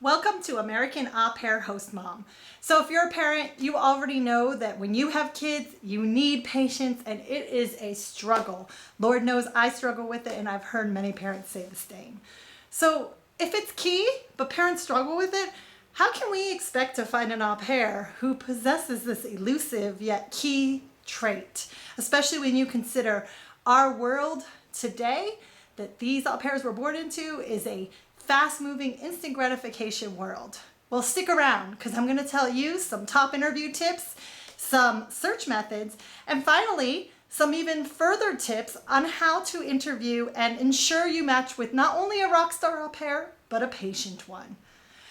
Welcome to American Aupair Host Mom. So if you're a parent, you already know that when you have kids, you need patience and it is a struggle. Lord knows I struggle with it and I've heard many parents say the same. So if it's key, but parents struggle with it, how can we expect to find an au pair who possesses this elusive yet key trait, especially when you consider our world today that these au pairs were born into is a fast-moving, instant gratification world. Well, stick around because I'm going to tell you some top interview tips, some search methods, and finally, some even further tips on how to interview and ensure you match with not only a rock star au pair, but a patient one.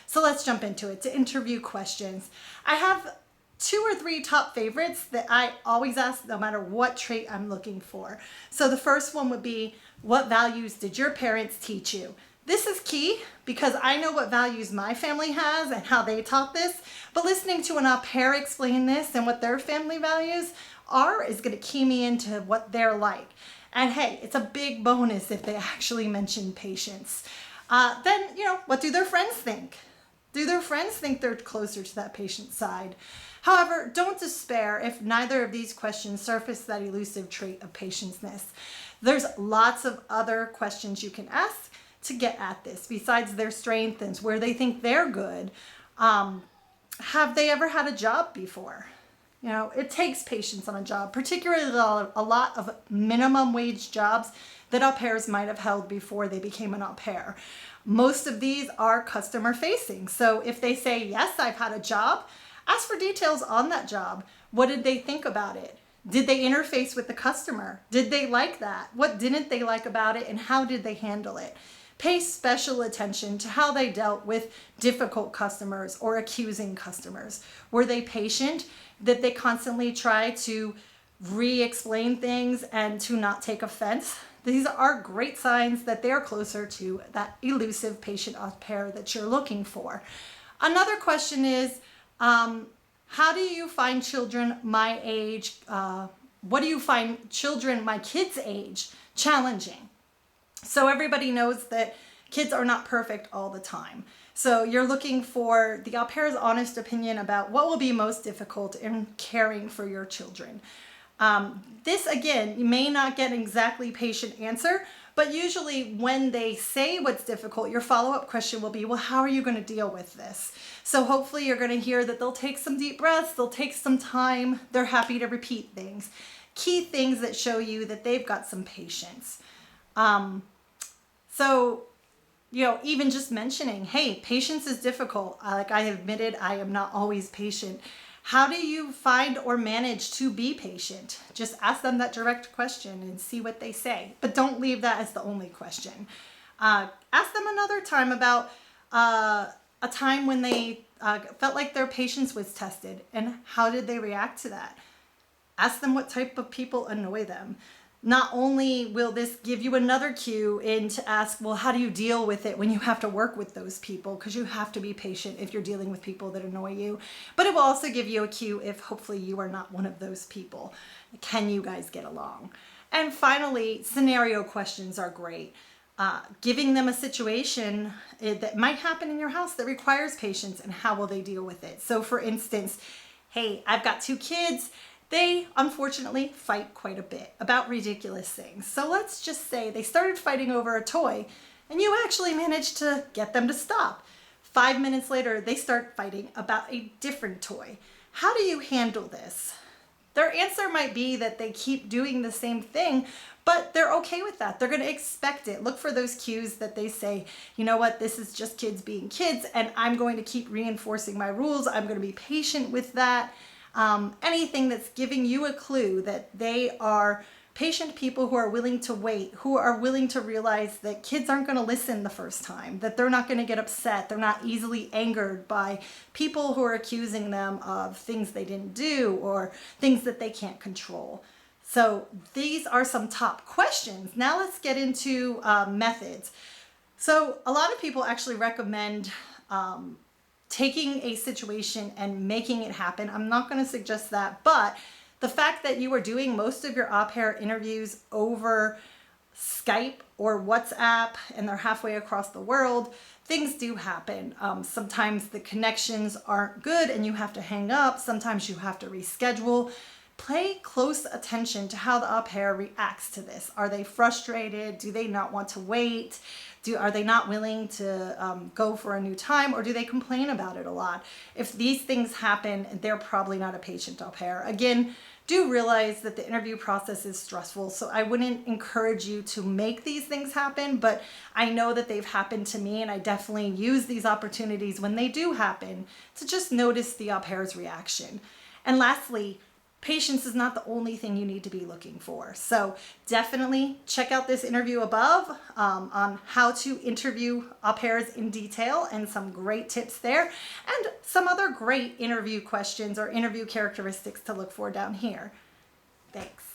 So let's jump into it. To interview questions, I have 2 or 3 top favorites that I always ask no matter what trait I'm looking for. So the first one would be, what values did your parents teach you? This is key because I know what values my family has and how they taught this, but listening to an au pair explain this and what their family values are is going to key me into what they're like. And hey, it's a big bonus if they actually mention patience. Then, what do their friends think? Do their friends think they're closer to that patient side? However, don't despair if neither of these questions surface that elusive trait of patience-ness. There's lots of other questions you can ask to get at this besides their strengths and where they think they're good. Have they ever had a job before? It takes patience on a job, particularly a lot of minimum wage jobs that au pairs might have held before they became an au pair. Most of these are customer facing. So if they say, yes, I've had a job, ask for details on that job. What did they think about it? Did they interface with the customer? Did they like that? What didn't they like about it and how did they handle it? Pay special attention to how they dealt with difficult customers or accusing customers. Were they patient? Did they constantly try to re-explain things and to not take offense? These are great signs that they're closer to that elusive patient au pair that you're looking for. Another question is, how do you find children my age? What do you find children my kids' age challenging? So everybody knows that kids are not perfect all the time. So you're looking for the au pair's honest opinion about what will be most difficult in caring for your children. This, again, you may not get an exactly patient answer, but usually when they say what's difficult, your follow-up question will be, well, how are you going to deal with this? So hopefully you're going to hear that they'll take some deep breaths, they'll take some time, they're happy to repeat things. Key things that show you that they've got some patience. So, even just mentioning, hey, patience is difficult. Like I admitted, I am not always patient. How do you find or manage to be patient? Just ask them that direct question and see what they say. But don't leave that as the only question. Ask them another time about a time when they felt like their patience was tested and how did they react to that? Ask them what type of people annoy them. Not only will this give you another cue in to ask, well, how do you deal with it when you have to work with those people? Because you have to be patient if you're dealing with people that annoy you. But it will also give you a cue if hopefully you are not one of those people. Can you guys get along? And finally, scenario questions are great. Giving them a situation that might happen in your house that requires patience and how will they deal with it? So for instance, hey, I've got 2 kids. They unfortunately fight quite a bit about ridiculous things. So let's just say they started fighting over a toy and you actually managed to get them to stop. 5 minutes later, they start fighting about a different toy. How do you handle this? Their answer might be that they keep doing the same thing, but they're okay with that. They're going to expect it. Look for those cues that they say, you know what, this is just kids being kids and I'm going to keep reinforcing my rules. I'm going to be patient with that. Anything that's giving you a clue that they are patient people who are willing to wait, who are willing to realize that kids aren't going to listen the first time, that they're not going to get upset, they're not easily angered by people who are accusing them of things they didn't do or things that they can't control. So these are some top questions. Now let's get into methods. So a lot of people actually recommend taking a situation and making it happen. I'm not going to suggest that, but the fact that you are doing most of your au pair interviews over Skype or WhatsApp and they're halfway across the world, things do happen. Sometimes the connections aren't good and you have to hang up. Sometimes you have to reschedule. Pay close attention to how the au pair reacts to this. Are they frustrated? Do they not want to wait? Are they not willing to go for a new time, or do they complain about it a lot? If these things happen, they're probably not a patient au pair. Again, do realize that the interview process is stressful, so I wouldn't encourage you to make these things happen, but I know that they've happened to me, and I definitely use these opportunities when they do happen to just notice the au pair's reaction. And lastly, patience is not the only thing you need to be looking for. So definitely check out this interview above on how to interview au pairs in detail, and some great tips there, and some other great interview questions or interview characteristics to look for down here. Thanks.